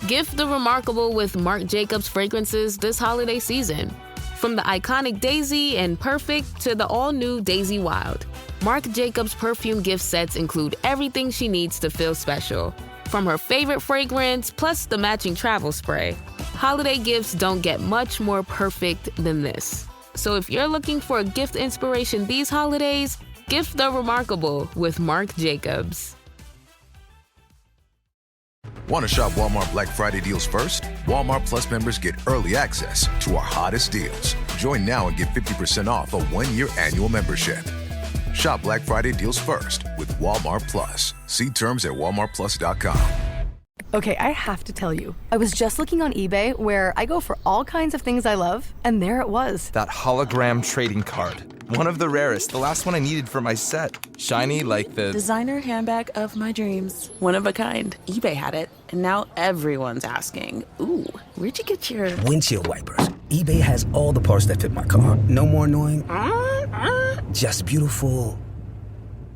Gift the remarkable with Marc Jacobs fragrances this holiday season. From the iconic Daisy and Perfect to the all-new Daisy Wild, Marc Jacobs perfume gift sets include everything she needs to feel special. From her favorite fragrance, plus the matching travel spray, holiday gifts don't get much more perfect than this. So if you're looking for a gift inspiration these holidays, gift the remarkable with Marc Jacobs. Want to shop Walmart Black Friday deals first? Walmart Plus members get early access to our hottest deals. Join now and get 50% off a one-year annual membership. Shop Black Friday deals first with Walmart Plus. See terms at walmartplus.com. Okay, I have to tell you, I was just looking on eBay where I go for all kinds of things I love, and there it was. That hologram trading card. One of the rarest, the last one I needed for my set. Shiny like the... designer handbag of my dreams. One of a kind. eBay had it, and now everyone's asking, ooh, where'd you get your... windshield wipers. eBay has all the parts that fit my car. No more annoying... just beautiful.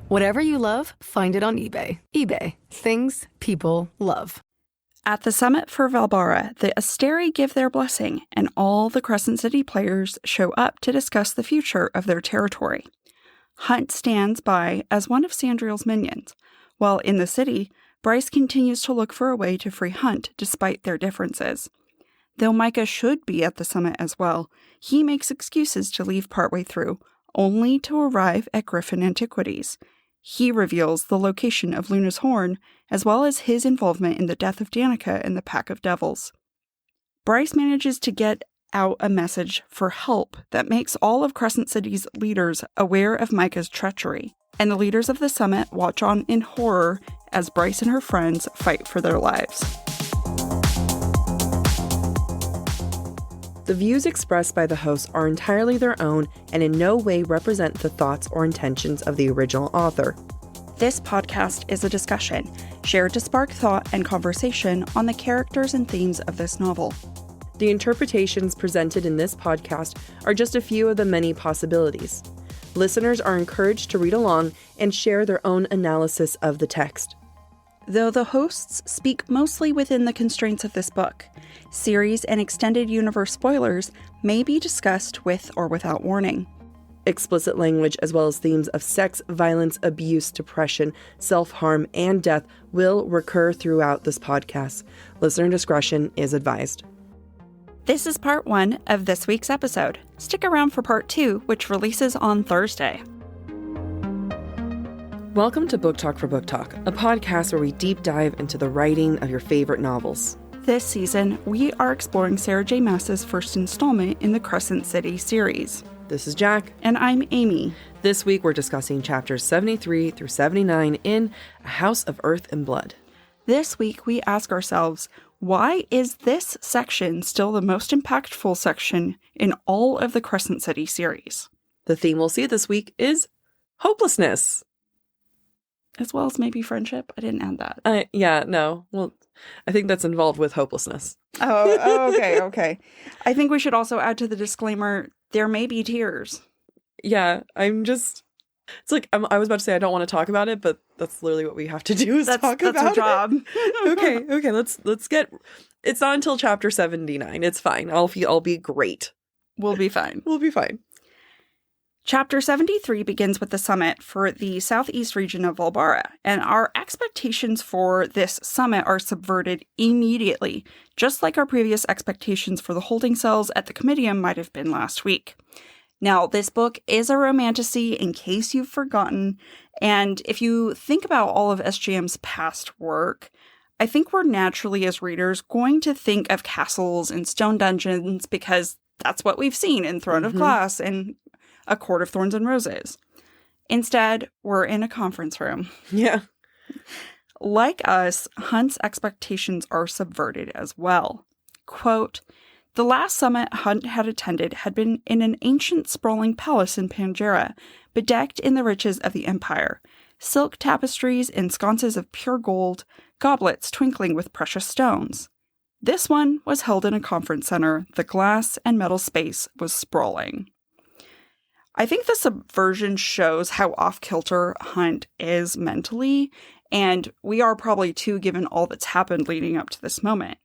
Whatever you love, find it on eBay. eBay. Things people love. At the summit for Valbara, the Asteri give their blessing, and all the Crescent City players show up to discuss the future of their territory. Hunt stands by as one of Sandriel's minions, while in the city, Bryce continues to look for a way to free Hunt despite their differences. Though Micah should be at the summit as well, he makes excuses to leave partway through, only to arrive at Griffin Antiquities. He reveals the location of Luna's horn, as well as his involvement in the death of Danika and the Pack of Devils. Bryce manages to get out a message for help that makes all of Crescent City's leaders aware of Micah's treachery, and the leaders of the summit watch on in horror as Bryce and her friends fight for their lives. The views expressed by the hosts are entirely their own and in no way represent the thoughts or intentions of the original author. This podcast is a discussion, shared to spark thought and conversation on the characters and themes of this novel. The interpretations presented in this podcast are just a few of the many possibilities. Listeners are encouraged to read along and share their own analysis of the text. Though the hosts speak mostly within the constraints of this book, series and extended universe spoilers may be discussed with or without warning. Explicit language as well as themes of sex, violence, abuse, depression, self-harm, and death will recur throughout this podcast. Listener discretion is advised. This is part 1 of this week's episode. Stick around for part 2, which releases on Thursday. Welcome to Book Talk for Book Talk, a podcast where we deep dive into the writing of your favorite novels. This season, we are exploring Sara J Maas's first installment in the Crescent City series. This is Jac. And I'm Amy. This week we're discussing chapters 73 through 79 in A House of Earth and Blood. This week we ask ourselves, why is this section still the most impactful section in all of the Crescent City series? The theme we'll see this week is hopelessness. As well as maybe friendship. I didn't add that. Yeah, no. Well, I think that's involved with hopelessness. Okay. I think we should also add to the disclaimer, there may be tears. Yeah, it's like, I was about to say I don't want to talk about it, but that's literally what we have to do is talk about it. That's our job. Okay, let's get, it's not until chapter 79. It's fine. I'll be great. We'll be fine. Chapter 73 begins with the summit for the southeast region of Valbara, and our expectations for this summit are subverted immediately, just like our previous expectations for the holding cells at the Comitium might have been last week. Now, this book is a romantasy, in case you've forgotten, and if you think about all of SJM's past work, I think we're naturally, as readers, going to think of castles and stone dungeons because that's what we've seen in Throne of Glass and A Court of Thorns and Roses. Instead, we're in a conference room. Yeah. Like us, Hunt's expectations are subverted as well. Quote, "The last summit Hunt had attended had been in an ancient sprawling palace in Pangera, bedecked in the riches of the empire. Silk tapestries and sconces of pure gold, goblets twinkling with precious stones. This one was held in a conference center. The glass and metal space was sprawling." I think the subversion shows how off-kilter Hunt is mentally, and we are probably too given all that's happened leading up to this moment.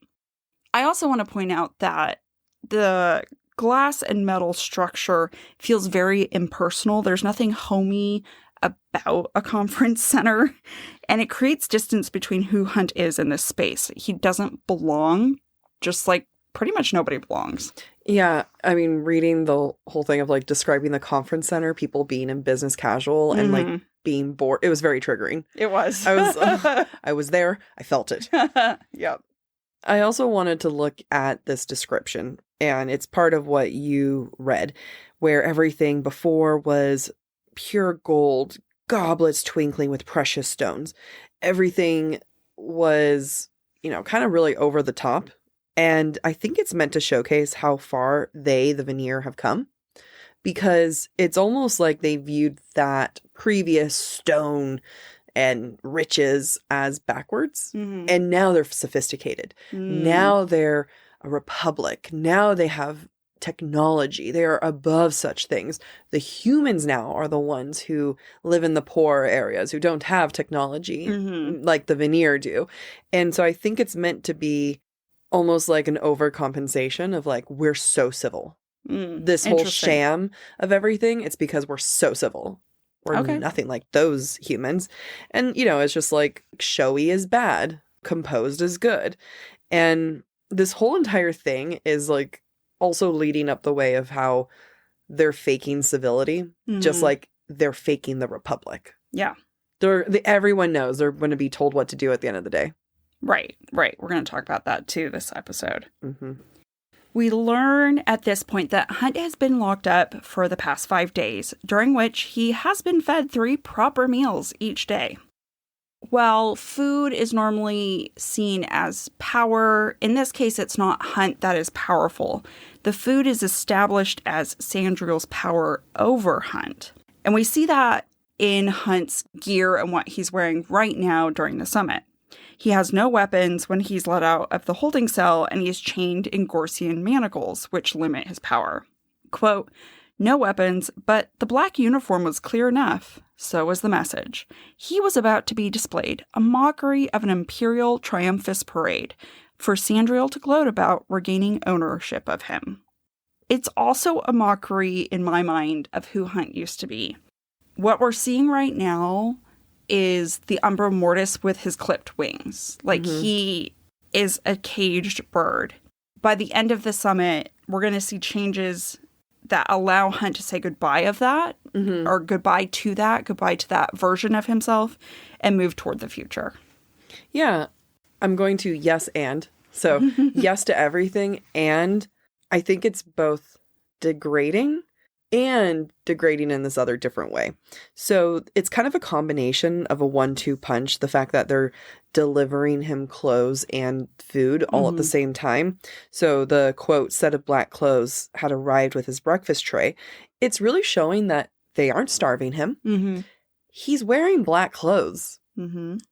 I also want to point out that the glass and metal structure feels very impersonal. There's nothing homey about a conference center, and it creates distance between who Hunt is in this space. He doesn't belong, just like pretty much nobody belongs. Yeah, I mean, reading the whole thing of like describing the conference center, people being in business casual and like being bored, it was very triggering. It was. I was there. I felt it. Yep. I also wanted to look at this description, and it's part of what you read, where everything before was pure gold, goblets twinkling with precious stones. Everything was, kind of really over the top. And I think it's meant to showcase how far the veneer, have come, because it's almost like they viewed that previous stone and riches as backwards. And now they're sophisticated. Now they're a republic. Now they have technology. They are above such things. The humans now are the ones who live in the poor areas, who don't have technology like the veneer do. And so I think it's meant to be almost like an overcompensation of like, we're so civil. This whole sham of everything, it's because we're so civil. We're nothing like those humans. And, it's just like showy is bad, composed is good. And this whole entire thing is like also leading up the way of how they're faking civility, just like they're faking the Republic. Yeah. Everyone knows they're going to be told what to do at the end of the day. Right. We're going to talk about that too this episode. We learn at this point that Hunt has been locked up for the past 5 days, during which he has been fed 3 proper meals each day. While food is normally seen as power, in this case it's not Hunt that is powerful. The food is established as Sandriel's power over Hunt. And we see that in Hunt's gear and what he's wearing right now during the summit. He has no weapons when he's let out of the holding cell, and he is chained in Gorsian manacles, which limit his power. Quote, "No weapons, but the black uniform was clear enough. So was the message. He was about to be displayed, a mockery of an imperial triumphus parade, for Sandriel to gloat about regaining ownership of him. It's also a mockery, in my mind, of who Hunt used to be. What we're seeing right now is the Umbra Mortis with his clipped wings. Like, he is a caged bird. By the end of the summit, we're going to see changes that allow Hunt to say goodbye of that, or goodbye to that version of himself, and move toward the future. Yeah, I'm going to yes and. So, yes to everything, and I think it's both degrading and degrading in this other different way. So it's kind of a combination of a 1-2 punch, the fact that they're delivering him clothes and food all at the same time. So the quote, set of black clothes had arrived with his breakfast tray. It's really showing that they aren't starving him. He's wearing black clothes.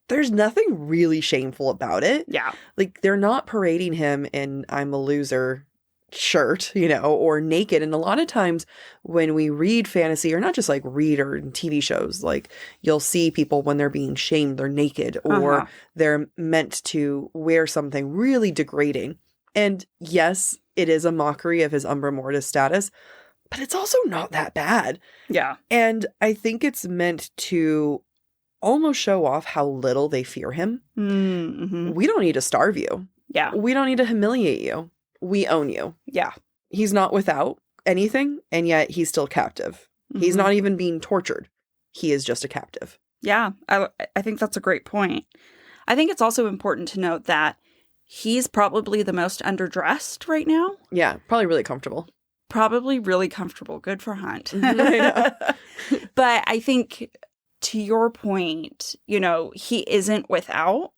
There's nothing really shameful about it. Yeah. Like, they're not parading him in I'm a loser shirt, or naked. And a lot of times when we read fantasy, or not just like read or in TV shows, like you'll see people when they're being shamed, they're naked, or they're meant to wear something really degrading. And yes, it is a mockery of his Umbra Mortis status, but it's also not that bad. Yeah. And I think it's meant to almost show off how little they fear him. We don't need to starve you. Yeah. We don't need to humiliate you. We own you. Yeah. He's not without anything, and yet he's still captive. He's not even being tortured. He is just a captive. Yeah, I think that's a great point. I think it's also important to note that he's probably the most underdressed right now. Yeah, probably really comfortable. Probably really comfortable. Good for Hunt. I know. But I think, to your point, he isn't without,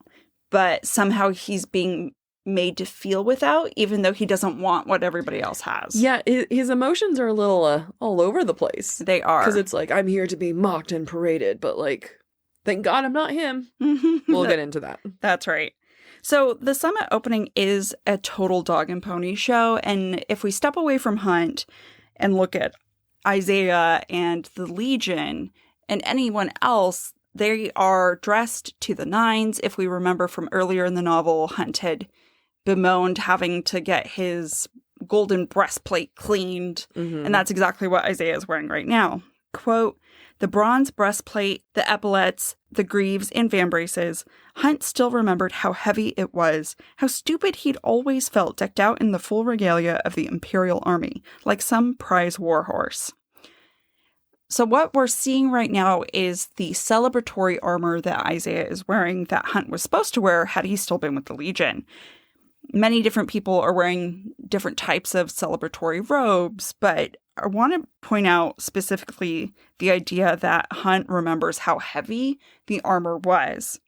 but somehow he's being made to feel without, even though he doesn't want what everybody else has. Yeah, his emotions are a little all over the place. They are. Because it's like, I'm here to be mocked and paraded, but like, thank God I'm not him. We'll get into that. That's right. So the summit opening is a total dog and pony show, and if we step away from Hunt and look at Isaiah and the Legion and anyone else, they are dressed to the nines. If we remember from earlier in the novel, Hunt had bemoaned having to get his golden breastplate cleaned. And that's exactly what Isaiah is wearing right now. Quote, the bronze breastplate, the epaulets, the greaves, and vambraces. Hunt still remembered how heavy it was, how stupid he'd always felt decked out in the full regalia of the Imperial Army, like some prize warhorse. So what we're seeing right now is the celebratory armor that Isaiah is wearing that Hunt was supposed to wear had he still been with the Legion. Many different people are wearing different types of celebratory robes, but I want to point out specifically the idea that Hunt remembers how heavy the armor was.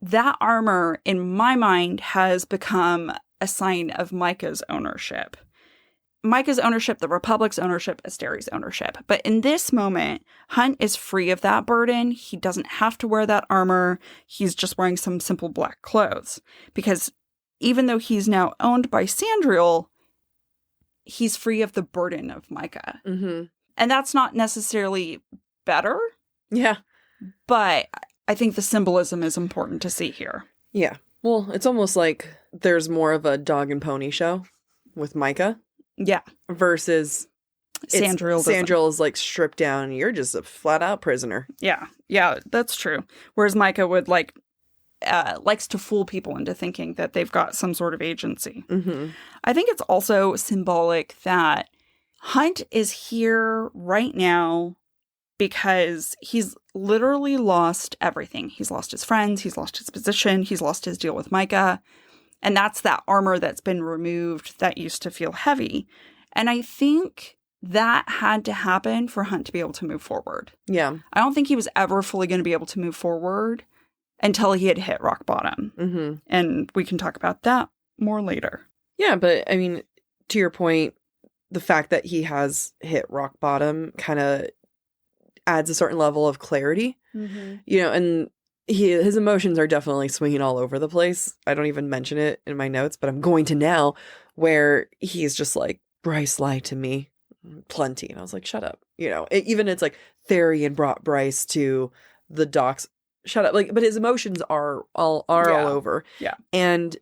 That armor, in my mind, has become a sign of Micah's ownership. Micah's ownership, the Republic's ownership, Asteri's ownership. But in this moment, Hunt is free of that burden. He doesn't have to wear that armor. He's just wearing some simple black clothes. Because even though he's now owned by Sandriel, he's free of the burden of Micah. And that's not necessarily better. Yeah. But I think the symbolism is important to see here. Yeah. Well, it's almost like there's more of a dog and pony show with Micah. Yeah. Versus Sandriel is like stripped down. You're just a flat out prisoner. Yeah. Yeah, that's true. Whereas Micah would likes to fool people into thinking that they've got some sort of agency. I think it's also symbolic that Hunt is here right now because he's literally lost everything. He's lost his friends. He's lost his position. He's lost his deal with Micah. And that's that armor that's been removed that used to feel heavy. And I think that had to happen for Hunt to be able to move forward. Yeah. I don't think he was ever fully going to be able to move forward until he had hit rock bottom. And we can talk about that more later. Yeah, but I mean, to your point, the fact that he has hit rock bottom kind of adds a certain level of clarity, you know, and his emotions are definitely swinging all over the place. I don't even mention it in my notes, but I'm going to now, where he's just like, Bryce lied to me plenty. And I was like, shut up. You know, it's like Therian brought Bryce to the docks. Shut up. Like, but his emotions are all over. Yeah. And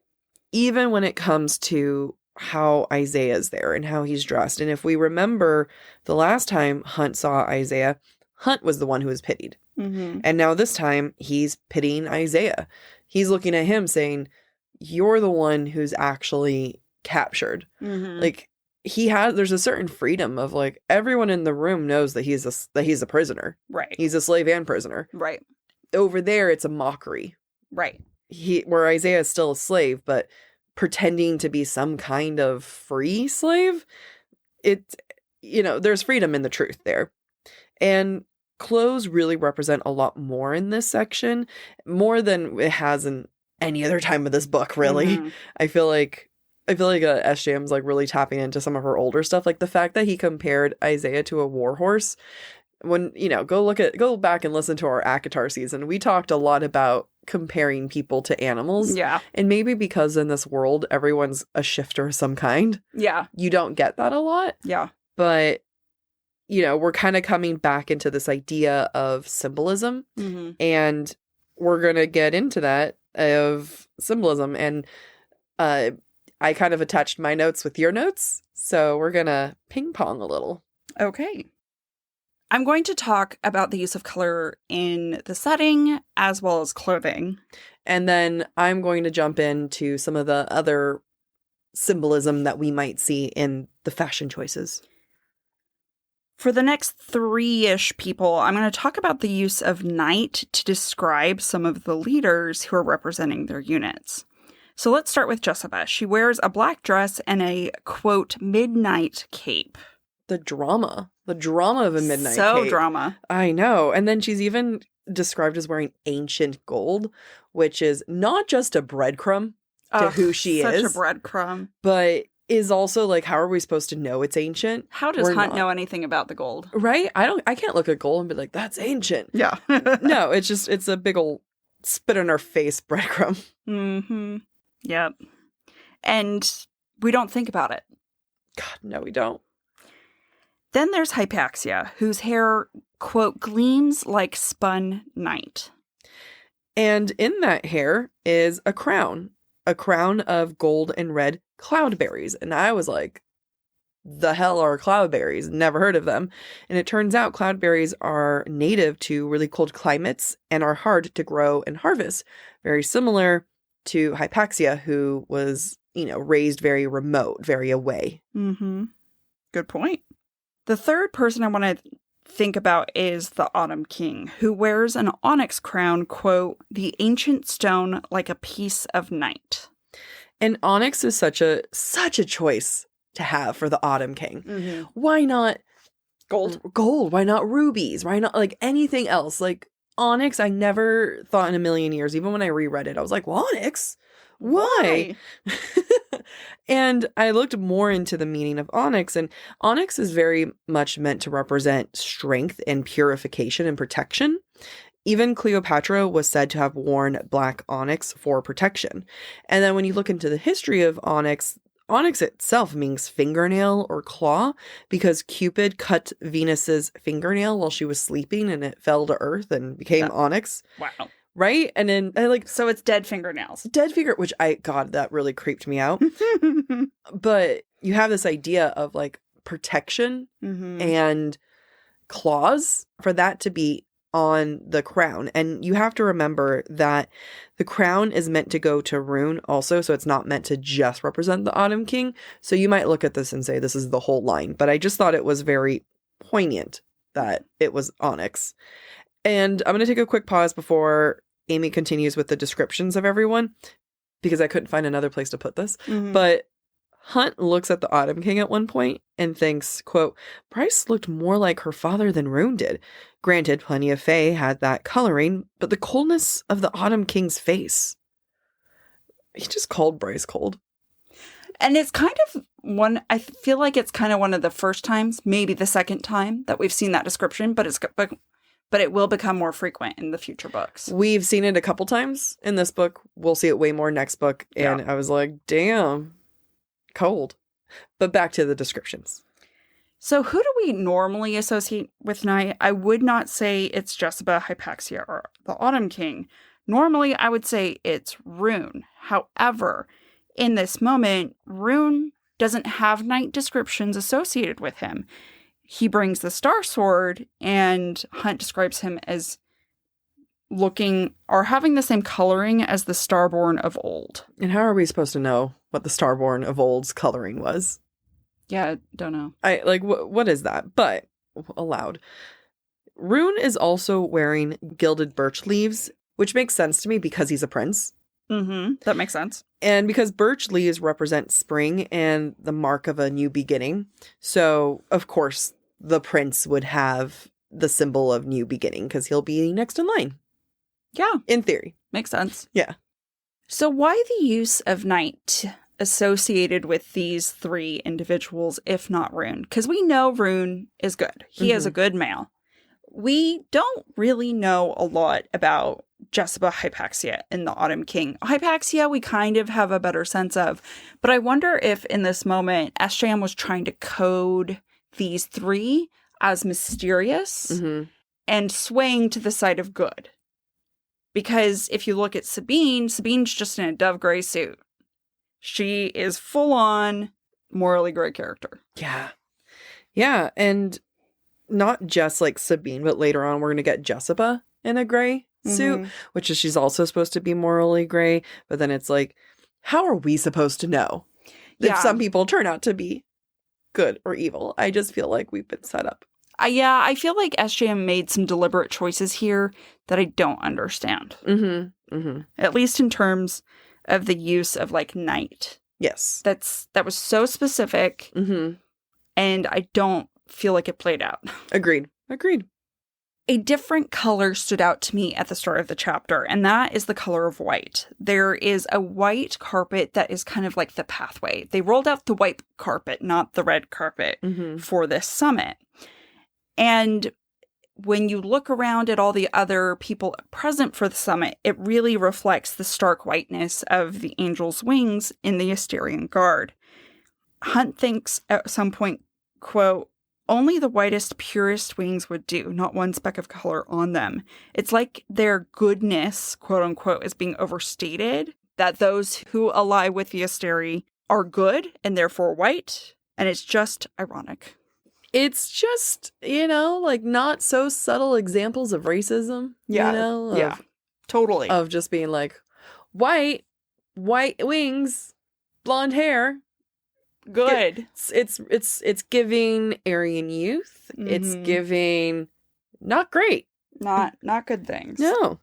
even when it comes to how Isaiah's there and how he's dressed, and if we remember the last time Hunt saw Isaiah, Hunt was the one who was pitied. And now this time he's pitying Isaiah. He's looking at him saying, you're the one who's actually captured. Like, there's a certain freedom of like, everyone in the room knows that he's a prisoner. Right. He's a slave and prisoner. Right. Over there, it's a mockery. Right. Where Isaiah is still a slave, but pretending to be some kind of free slave, there's freedom in the truth there. And clothes really represent a lot more in this section, more than it has in any other time of this book, really. I feel like SJM's like really tapping into some of her older stuff, like the fact that he compared Isaiah to a warhorse. When, go back and listen to our ACOTAR season. We talked a lot about comparing people to animals. Yeah. And maybe because in this world, everyone's a shifter of some kind. Yeah. You don't get that a lot. Yeah. But, we're kind of coming back into this idea of symbolism. And we're going to get into that of symbolism. And I kind of attached my notes with your notes. So we're going to ping pong a little. Okay. I'm going to talk about the use of color in the setting as well as clothing. And then I'm going to jump into some of the other symbolism that we might see in the fashion choices. For the next 3-ish people, I'm going to talk about the use of night to describe some of the leaders who are representing their units. So let's start with Jessica. She wears a black dress and a, quote, midnight cape. The drama of a midnight So cape. drama. I know. And then she's even described as wearing ancient gold, which is not just a breadcrumb to who she is. Such a breadcrumb. But is also like, how are we supposed to know it's ancient? How does Hunt know anything about the gold? Right? I can't look at gold and be like, that's ancient. Yeah. No, it's a big old spit in our face breadcrumb. Yep. And we don't think about it. God, no, we don't. Then there's Hypaxia, whose hair, quote, gleams like spun night. And in that hair is a crown a crown of gold and red cloudberries. And I was like, the hell are cloudberries? Never heard of them. And it turns out cloudberries are native to really cold climates and are hard to grow and harvest. Very similar to Hypaxia, who was, raised very remote, very away. Mm-hmm. Good point. The third person I want to think about is the Autumn King, who wears an onyx crown, quote, the ancient stone like a piece of night. And onyx is such a choice to have for the Autumn King. Mm-hmm. Why not gold? Why not rubies? Why not like anything else? Like onyx, I never thought in a million years, even when I reread it, I was like, well, onyx? Why? And I looked more into the meaning of onyx, and onyx is very much meant to represent strength and purification and protection. Even Cleopatra was said to have worn black onyx for protection. And then when you look into the history of onyx, onyx itself means fingernail or claw because Cupid cut Venus's fingernail while she was sleeping and it fell to earth and became onyx. Wow. Right? And then so it's dead fingernails. Which God, that really creeped me out. But you have this idea of like protection and claws for that to be on the crown. And you have to remember that the crown is meant to go to Rune also, so it's not meant to just represent the Autumn King. So you might look at this and say this is the whole line, but I just thought it was very poignant that it was onyx. And I'm going to take a quick pause before Amy continues with the descriptions of everyone because I couldn't find another place to put this. Mm-hmm. But Hunt looks at the Autumn King at one point and thinks, quote, Bryce looked more like her father than Rune did. Granted, plenty of fae had that coloring, but the coldness of the Autumn King's face. He just called Bryce cold. And it's kind of I feel like it's kind of one of the first times, maybe the second time that we've seen that description, but it will become more frequent in the future books. We've seen it a couple times in this book. We'll see it way more next book. And I was like, damn, cold. But back to the descriptions. So who do we normally associate with night? I would not say it's Jessica, Hypaxia, or the Autumn King. Normally, I would say it's Rune. However, in this moment, Rune doesn't have night descriptions associated with him. He brings the Star Sword, and Hunt describes him as looking or having the same coloring as the Starborn of old. And how are we supposed to know what the Starborn of old's coloring was? Yeah, don't know. What is that? But aloud. Rune is also wearing gilded birch leaves, which makes sense to me because he's a prince. Mm-hmm. That makes sense. And because birch leaves represent spring and the mark of a new beginning. So, of course, the prince would have the symbol of new beginning because he'll be next in line. Yeah. In theory. Makes sense. Yeah. So why the use of night associated with these three individuals, if not Rune? Because we know Rune is good. He is a good male. We don't really know a lot about Jessica, Hypaxia, and the Autumn King. Hypaxia, we kind of have a better sense of. But I wonder if in this moment, SJM was trying to code these three as mysterious and swaying to the side of good. Because if you look at Sabine's just in a dove gray suit. She is full on morally gray character. Yeah. Yeah. And not just like Sabine, but later on we're going to get Jessica in a gray suit, which is she's also supposed to be morally gray. But then it's like, how are we supposed to know if some people turn out to be good or evil? I just feel like we've been set up. I feel like SJM made some deliberate choices here that I don't understand. At least in terms of the use of like night. Yes. That was so specific. And I don't feel like it played out. Agreed. A different color stood out to me at the start of the chapter, and that is the color of white. There is a white carpet that is kind of like the pathway. They rolled out the white carpet, not the red carpet, for this summit. And when you look around at all the other people present for the summit, it really reflects the stark whiteness of the angel's wings in the Asterian guard. Hunt thinks at some point, quote, only the whitest, purest wings would do, not one speck of color on them. It's like their goodness, quote unquote, is being overstated that those who ally with the Asteri are good and therefore white, and it's just ironic. It's just, like not so subtle examples of racism. Yeah. Totally. Of just being like, white wings, blonde hair. Good. It's giving Aryan youth. Mm-hmm. It's giving not great. Not good things. No.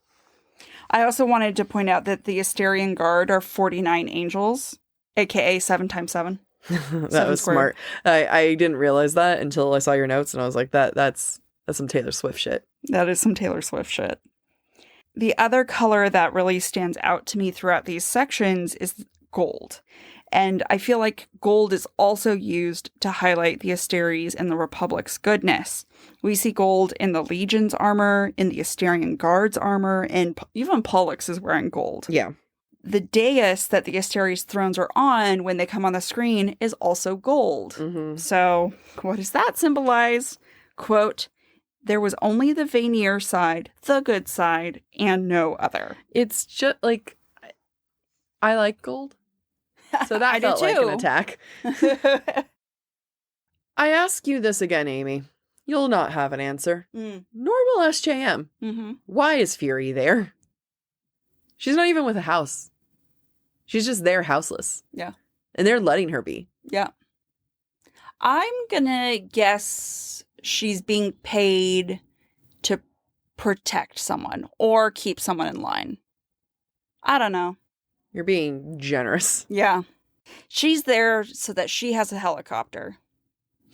I also wanted to point out that the Asterian Guard are 49 angels, aka 7 times 7. That was smart. I didn't realize that until I saw your notes, and I was like, that's some Taylor Swift shit. That is some Taylor Swift shit. The other color that really stands out to me throughout these sections is gold. And I feel like gold is also used to highlight the Asteris and the Republic's goodness. We see gold in the Legion's armor, in the Asterian Guard's armor, and even Pollux is wearing gold. Yeah. The dais that the Asteri's thrones are on when they come on the screen is also gold. Mm-hmm. So what does that symbolize? Quote, there was only the Vanir side, the good side, and no other. It's just like, I like gold. So that felt like an attack. I ask you this again, Amy. You'll not have an answer. Nor will SJM. Mm-hmm. Why is Fury there? She's not even with a house. She's just there houseless. Yeah. And they're letting her be. Yeah. I'm gonna guess she's being paid to protect someone or keep someone in line. I don't know. You're being generous. Yeah. She's there so that she has a helicopter.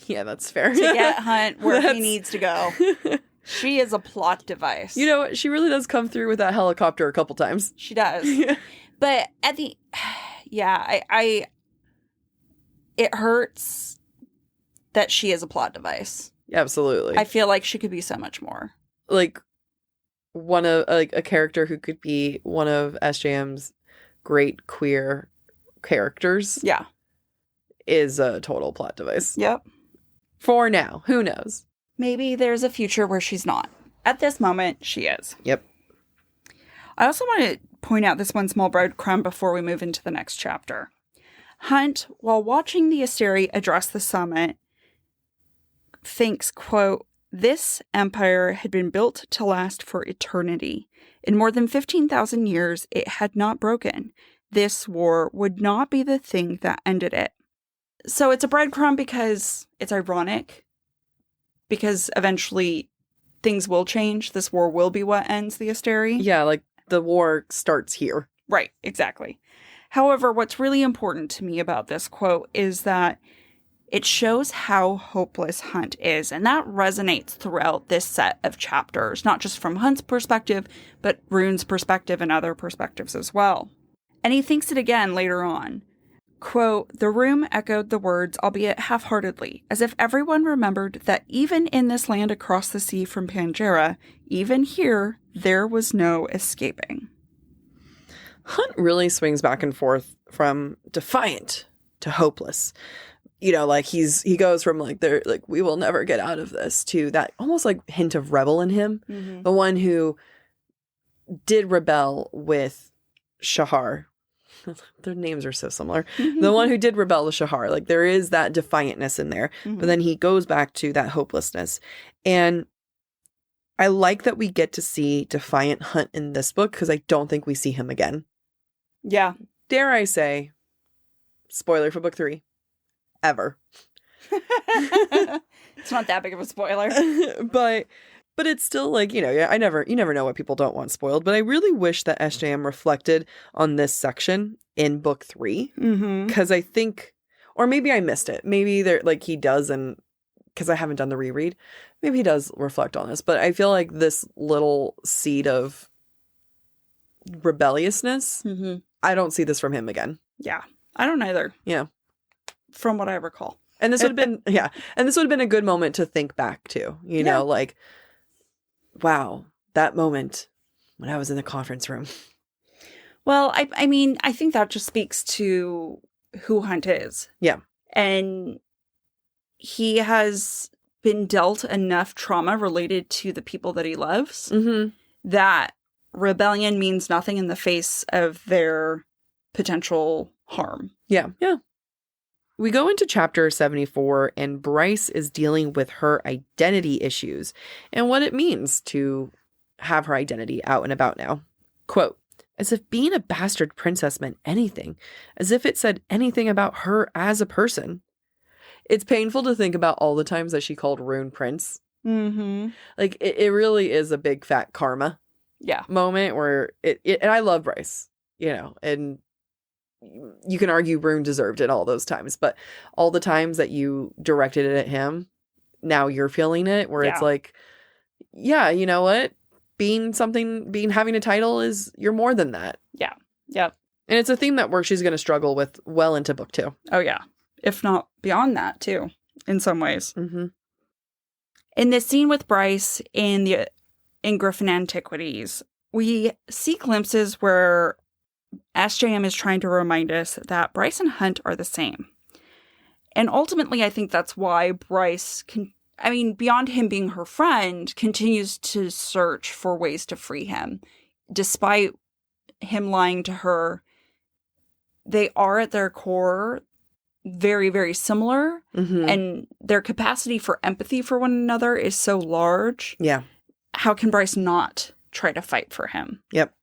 Yeah, that's fair. To get Hunt where he needs to go. She is a plot device. You know what? She really does come through with that helicopter a couple times. She does. But at the... Yeah, I it hurts that she is a plot device. Absolutely. I feel like she could be so much more. Like, a character who could be one of SJM's great queer characters. Yeah. Is a total plot device. Yep. For now. Who knows? Maybe there's a future where she's not. At this moment, she is. Yep. I also want to point out this one small breadcrumb before we move into the next chapter. Hunt, while watching the Asteri address the summit, thinks, quote, this empire had been built to last for eternity. In more than 15,000 years, it had not broken. This war would not be the thing that ended it. So it's a breadcrumb because it's ironic. Because eventually things will change. This war will be what ends the Asteri. Yeah, like the war starts here. Right, exactly. However, what's really important to me about this quote is that it shows how hopeless Hunt is, and that resonates throughout this set of chapters, not just from Hunt's perspective, but Rune's perspective and other perspectives as well. And he thinks it again later on. Quote, the room echoed the words, albeit half-heartedly, as if everyone remembered that even in this land across the sea from Pangera, even here, there was no escaping. Hunt really swings back and forth from defiant to hopeless. You know, like he goes from we will never get out of this to that almost like hint of rebel in him. Mm-hmm. The one who did rebel with Shahar. Their names are so similar. Mm-hmm. The one who did rebel with Shahar. Like there is that defiantness in there. Mm-hmm. But then he goes back to that hopelessness. And I like that we get to see defiant Hunt in this book because I don't think we see him again. Yeah. Dare I say, spoiler for book 3. Ever. It's not that big of a spoiler. But it's still like, you never know what people don't want spoiled. But I really wish that SJM reflected on this section in book 3. Because I think, or maybe I missed it. Maybe he does, and because I haven't done the reread, maybe he does reflect on this. But I feel like this little seed of rebelliousness, I don't see this from him again. Yeah, I don't either. Yeah. From what I recall. And this would have been, and this would have been a good moment to think back to, you know, like, wow, that moment when I was in the conference room. Well, I mean, I think that just speaks to who Hunt is. Yeah. And he has been dealt enough trauma related to the people that he loves that rebellion means nothing in the face of their potential harm. Yeah. We go into chapter 74, and Bryce is dealing with her identity issues and what it means to have her identity out and about now. Quote, as if being a bastard princess meant anything, as if it said anything about her as a person. It's painful to think about all the times that she called Rune Prince. Mm-hmm. Like, it really is a big fat karma moment where and I love Bryce, and you can argue Rune deserved it all those times, but all the times that you directed it at him, now you're feeling it, where it's like, yeah, you know what? Having a title you're more than that. Yeah. Yep. And it's a theme where she's going to struggle with well into book 2. Oh, yeah. If not beyond that, too, in some ways. Mm-hmm. In this scene with Bryce in Griffin Antiquities, we see glimpses where SJM is trying to remind us that Bryce and Hunt are the same. And ultimately, I think that's why Bryce, beyond him being her friend, continues to search for ways to free him. Despite him lying to her, they are at their core very, very similar. Mm-hmm. And their capacity for empathy for one another is so large. Yeah. How can Bryce not try to fight for him? Yep.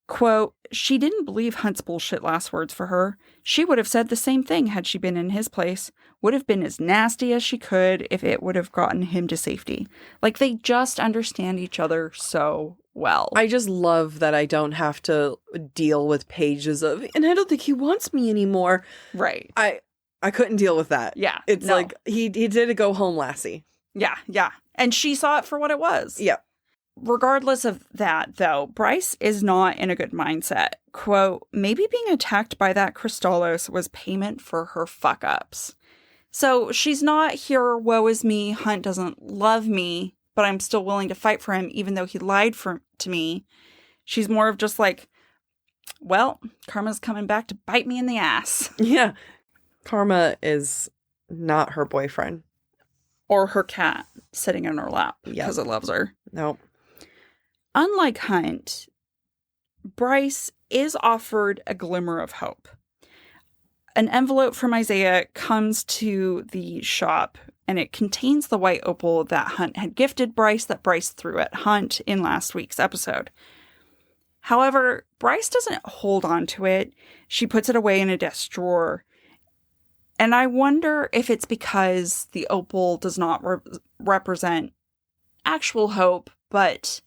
Quote, she didn't believe Hunt's bullshit last words for her. She would have said the same thing had she been in his place. Would have been as nasty as she could if it would have gotten him to safety. Like, they just understand each other so well. I just love that I don't have to deal with pages of, and I don't think he wants me anymore. Right. I couldn't deal with that. Yeah. It's like, he did a go home lassie. Yeah, yeah. And she saw it for what it was. Yeah. Regardless of that, though, Bryce is not in a good mindset. Quote, maybe being attacked by that Crystallos was payment for her fuck-ups. So she's not here, woe is me, Hunt doesn't love me, but I'm still willing to fight for him even though he lied to me. She's more of just like, well, karma's coming back to bite me in the ass. Yeah. Karma is not her boyfriend. Or her cat sitting in her lap because it loves her. Nope. Unlike Hunt, Bryce is offered a glimmer of hope. An envelope from Isaiah comes to the shop, and it contains the white opal that Hunt had gifted Bryce that Bryce threw at Hunt in last week's episode. However, Bryce doesn't hold on to it. She puts it away in a desk drawer. And I wonder if it's because the opal does not represent actual hope, but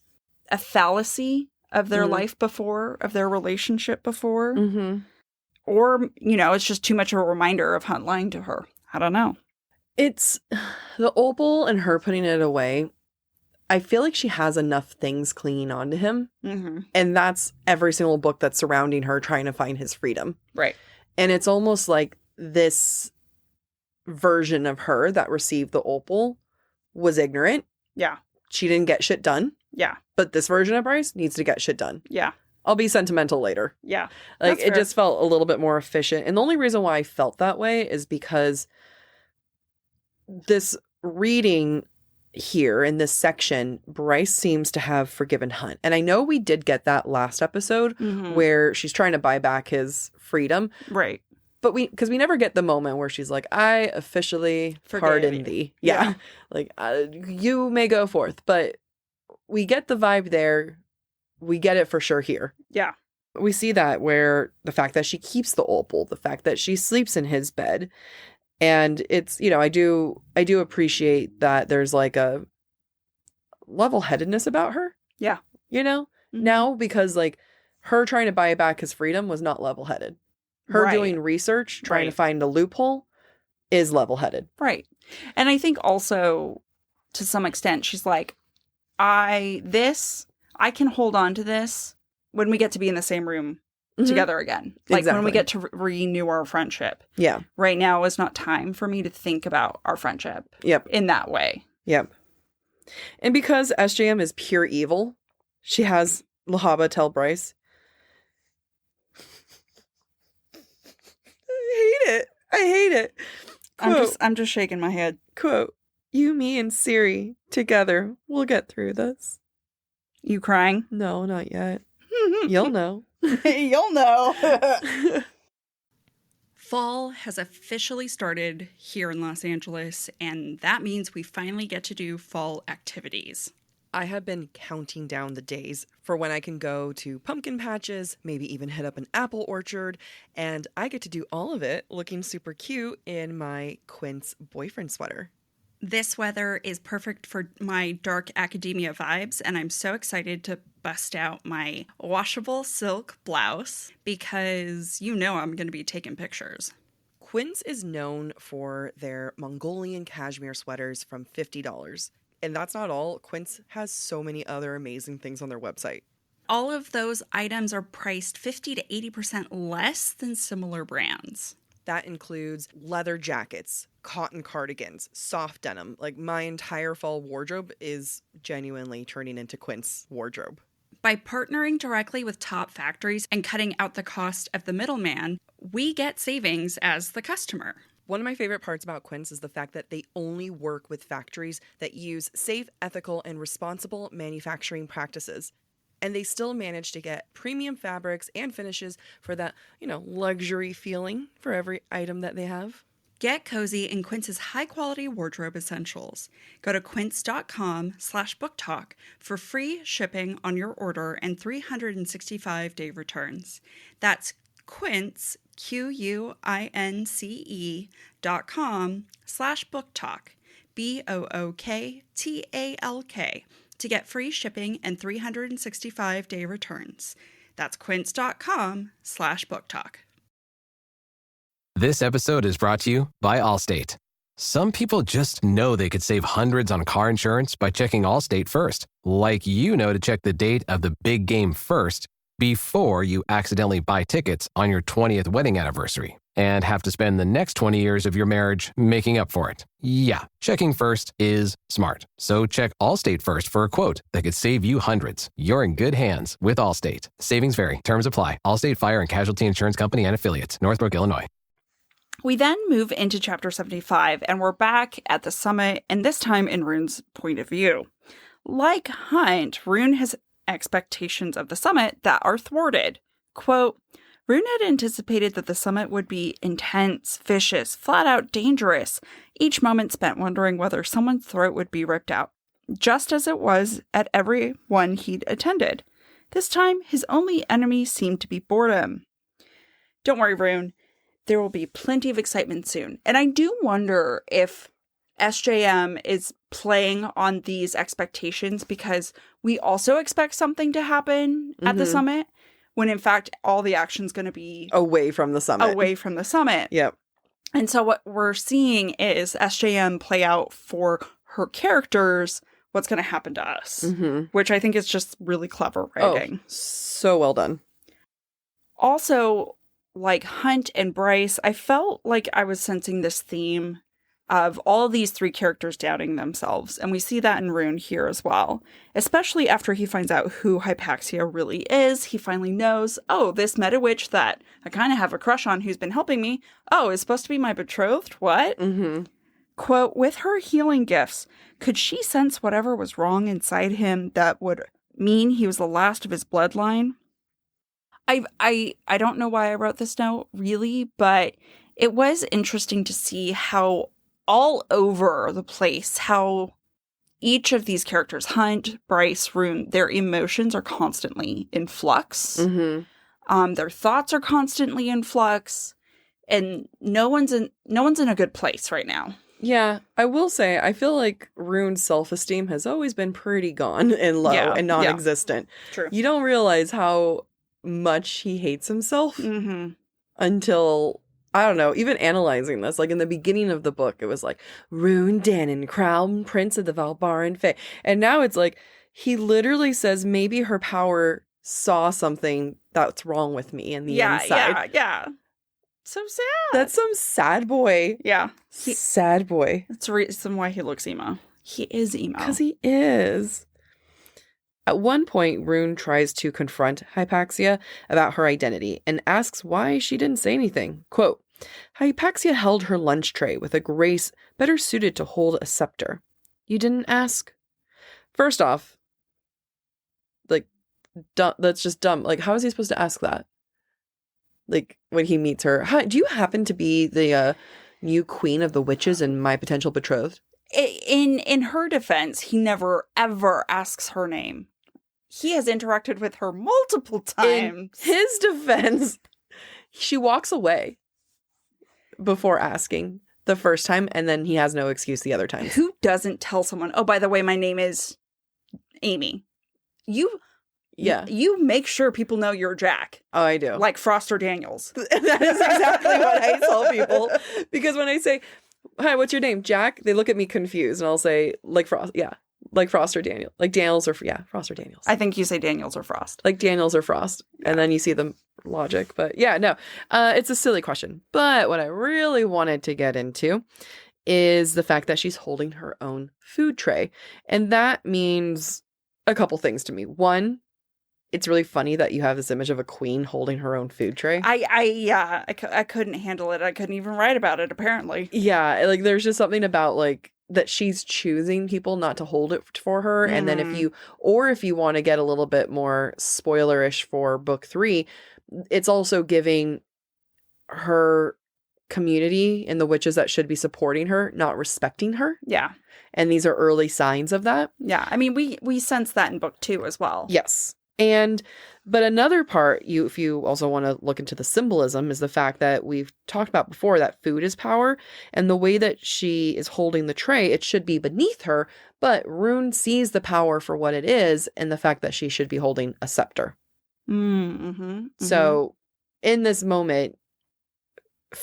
a fallacy of their life before, of their relationship before. Mm-hmm. Or, it's just too much of a reminder of Hunt lying to her. I don't know. It's the opal and her putting it away. I feel like she has enough things clinging on to him. Mm-hmm. And that's every single book that's surrounding her trying to find his freedom. Right. And it's almost like this version of her that received the opal was ignorant. Yeah. She didn't get shit done. Yeah. But this version of Bryce needs to get shit done. Yeah. I'll be sentimental later. Yeah. Like, it just felt a little bit more efficient. And the only reason why I felt that way is because this reading here in this section, Bryce seems to have forgiven Hunt. And I know we did get that last episode where she's trying to buy back his freedom. Right. But because we never get the moment where she's like, I officially pardon thee. Yeah. Like, you may go forth. But we get the vibe there. We get it for sure here. Yeah. We see that where the fact that she keeps the opal, the fact that she sleeps in his bed. And it's, I do appreciate that there's like a level-headedness about her. Yeah. Mm-hmm. Now, because like her trying to buy back his freedom was not level-headed. Her doing research, trying to find a loophole is level-headed. Right. And I think also to some extent, she's like, I can hold on to this when we get to be in the same room together again. Like when we get to renew our friendship. Yeah. Right now is not time for me to think about our friendship. Yep. In that way. Yep. And because SJM is pure evil, she has Lahaba tell Bryce, I hate it. Quote, I'm just shaking my head. Quote, you, me, and Siri together, we'll get through this. You crying? No, not yet. You'll know. You'll know. Fall has officially started here in Los Angeles, and that means we finally get to do fall activities. I have been counting down the days for when I can go to pumpkin patches, maybe even hit up an apple orchard, and I get to do all of it looking super cute in my Quince boyfriend sweater. This weather is perfect for my dark academia vibes, and I'm so excited to bust out my washable silk blouse because you know I'm going to be taking pictures. Quince is known for their Mongolian cashmere sweaters from $50. And that's not all. Quince has so many other amazing things on their website. All of those items are priced 50 to 80% less than similar brands. That includes leather jackets, cotton cardigans, soft denim. Like, my entire fall wardrobe is genuinely turning into Quince wardrobe. By partnering directly with top factories and cutting out the cost of the middleman, we get savings as the customer. One of my favorite parts about Quince is the fact that they only work with factories that use safe, ethical, and responsible manufacturing practices. And they still manage to get premium fabrics and finishes for that, luxury feeling for every item that they have. Get cozy in Quince's high-quality wardrobe essentials. Go to quince.com/booktalk for free shipping on your order and 365-day returns. That's Quince, QUINCE.com/booktalk, BOOKTALK, to get free shipping and 365-day returns. That's quince.com/booktalk. This episode is brought to you by Allstate. Some people just know they could save hundreds on car insurance by checking Allstate first, like to check the date of the big game first before you accidentally buy tickets on your 20th wedding anniversary and have to spend the next 20 years of your marriage making up for it. Yeah, checking first is smart. So check Allstate first for a quote that could save you hundreds. You're in good hands with Allstate. Savings vary. Terms apply. Allstate Fire and Casualty Insurance Company and Affiliates. Northbrook, Illinois. We then move into chapter 75, and we're back at the summit, and this time in Rune's point of view. Like Hunt, Rune has expectations of the summit that are thwarted. Quote, Rune had anticipated that the summit would be intense, vicious, flat out dangerous, each moment spent wondering whether someone's throat would be ripped out, just as it was at every one he'd attended. This time, his only enemy seemed to be boredom. Don't worry, Rune. There will be plenty of excitement soon. And I do wonder if SJM is playing on these expectations because we also expect something to happen at the summit, when in fact all the action's going to be away from the summit. Yep. And so what we're seeing is SJM play out for her characters what's going to happen to us, which I think is just really clever writing. Oh, so well done. Also, like Hunt and Bryce, I felt like I was sensing this theme of all these three characters doubting themselves, and we see that in Rune here as well. Especially after he finds out who Hypaxia really is, he finally knows, oh, this meta witch that I kind of have a crush on who's been helping me, oh, is supposed to be my betrothed? What? Quote, with her healing gifts, could she sense whatever was wrong inside him that would mean he was the last of his bloodline? I don't know why I wrote this note, really, but it was interesting to see how all over the place, how each of these characters, Hunt, Bryce, Rune, their emotions are constantly in flux. Their thoughts are constantly in flux, and no one's in a good place right now. Yeah, I will say, I feel like Rune's self-esteem has always been pretty gone and low and non-existent. Yeah. True. You don't realize how much he hates himself until, I don't know, even analyzing this, like in the beginning of the book, it was like, Rune Danon, Crown Prince of the Valbaran Fae. And now it's like, he literally says maybe her power saw something that's wrong with me in the inside. Yeah. So sad. That's some sad boy. Yeah. Sad boy. That's the reason why he looks emo. He is emo. Because he is. At one point, Rune tries to confront Hypaxia about her identity and asks why she didn't say anything. Quote, Hypaxia held her lunch tray with a grace better suited to hold a scepter. You didn't ask? First off, like, dumb. That's just dumb. Like, how is he supposed to ask that? Like, when he meets her. Do you happen to be the new queen of the witches and my potential betrothed? In her defense, he never, ever asks her name. He has interacted with her multiple times. In his defense, she walks away before asking the first time, and then he has no excuse the other time. Who doesn't tell someone, oh, by the way, my name is Amy? You make sure people know you're Jack. Oh, I do. Like Frost or Daniels. That is exactly what I tell people. Because when I say, hi, what's your name? Jack? They look at me confused, and I'll say, like Frost. Yeah. Like Frost or Daniel. Like Daniels or, Frost or Daniels. I think you say Daniels or Frost. Like Daniels or Frost. Yeah. And then you see the logic. But yeah, no. It's a silly question. But what I really wanted to get into is the fact that she's holding her own food tray. And that means a couple things to me. One, it's really funny that you have this image of a queen holding her own food tray. I couldn't handle it. I couldn't even write about it, apparently. Yeah, like there's just something about like that she's choosing people not to hold it for her. And then if you want to get a little bit more spoilerish for book 3, it's also giving her community and the witches that should be supporting her not respecting her. Yeah. And these are early signs of that. Yeah. I mean, we sense that in book 2 as well. Yes. But another part, if you also want to look into the symbolism, is the fact that we've talked about before that food is power, and the way that she is holding the tray, it should be beneath her, but Rune sees the power for what it is, and the fact that she should be holding a scepter. So in this moment,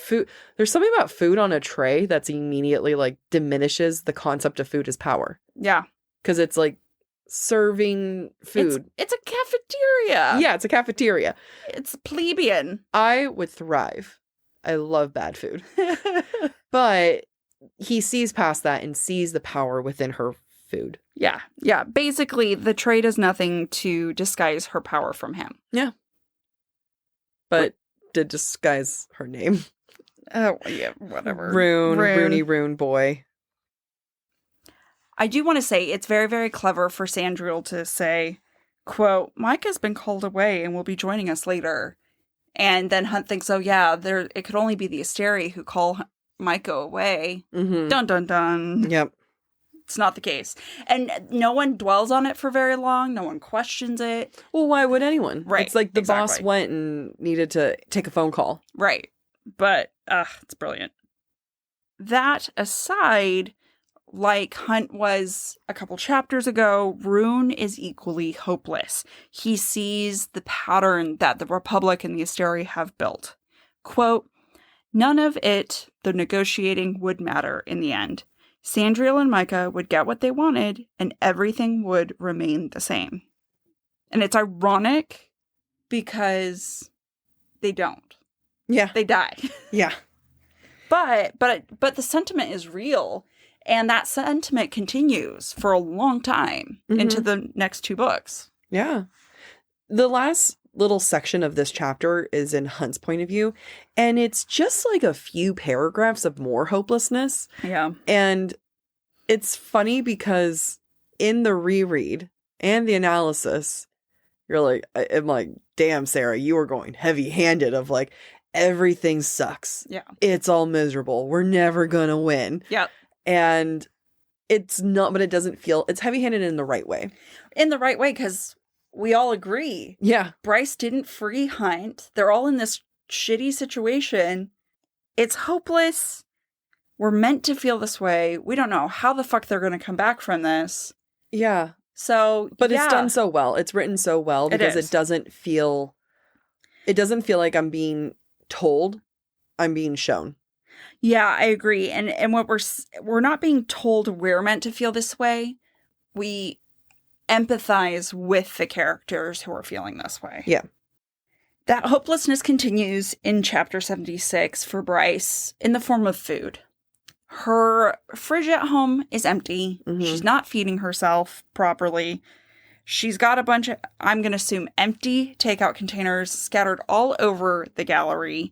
there's something about food on a tray that's immediately like diminishes the concept of food as power. Yeah. Because it's like serving food. It's a cafeteria. Yeah, it's a cafeteria. It's plebeian. I would thrive. I love bad food. But he sees past that and sees the power within her food. Yeah. Yeah. Basically, the tray does nothing to disguise her power from him. Yeah. But did disguise her name. Oh, yeah, whatever. Rune boy. I do want to say it's very, very clever for Sandriel to say, quote, Micah's been called away and will be joining us later. And then Hunt thinks, oh, yeah, it could only be the Asteri who call Micah away. Dun, dun, dun. Yep. It's not the case. And no one dwells on it for very long. No one questions it. Well, why would anyone? Right. It's like the boss went and needed to take a phone call. Right. But, it's brilliant. That aside, like Hunt was a couple chapters ago, Rune is equally hopeless. He sees the pattern that the Republic and the Asteri have built. Quote, none of it, the negotiating, would matter in the end. Sandriel and Micah would get what they wanted, and everything would remain the same. And it's ironic because they don't. Yeah. They die. Yeah. But the sentiment is real. And that sentiment continues for a long time into the next 2 books. Yeah. The last little section of this chapter is in Hunt's point of view. And it's just like a few paragraphs of more hopelessness. Yeah. And it's funny because in the reread and the analysis, I'm like, damn, Sarah, you are going heavy-handed of like, everything sucks. Yeah. It's all miserable. We're never gonna win. Yeah. And it's not, but it doesn't feel, it's heavy-handed in the right way. In the right way, because we all agree. Yeah. Bryce didn't free Hunt. They're all in this shitty situation. It's hopeless. We're meant to feel this way. We don't know how the fuck they're going to come back from this. Yeah. So, but it's done so well. It's written so well because it doesn't feel like I'm being told, I'm being shown. Yeah, I agree. And what we're not being told we're meant to feel this way. We empathize with the characters who are feeling this way. Yeah. That hopelessness continues in chapter 76 for Bryce in the form of food. Her fridge at home is empty. She's not feeding herself properly. She's got a bunch of, I'm going to assume, empty takeout containers scattered all over the gallery.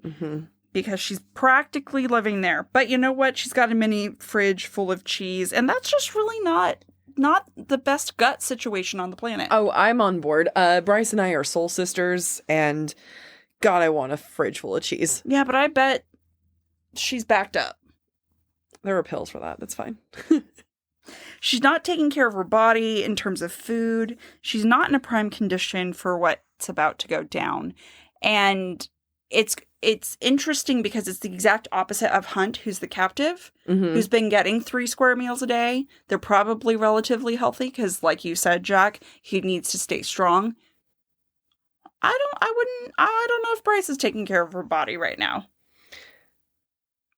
Because she's practically living there. But you know what? She's got a mini fridge full of cheese. And that's just really not not the best gut situation on the planet. Oh, I'm on board. Bryce and I are soul sisters, and God, I want a fridge full of cheese. Yeah, but I bet she's backed up. There are pills for that. That's fine. She's not taking care of her body in terms of food. She's not in a prime condition for what's about to go down. And it's interesting because it's the exact opposite of Hunt, who's the captive, who's been getting 3 square meals a day. They're probably relatively healthy because, like you said, Jack, he needs to stay strong. I don't know if Bryce is taking care of her body right now.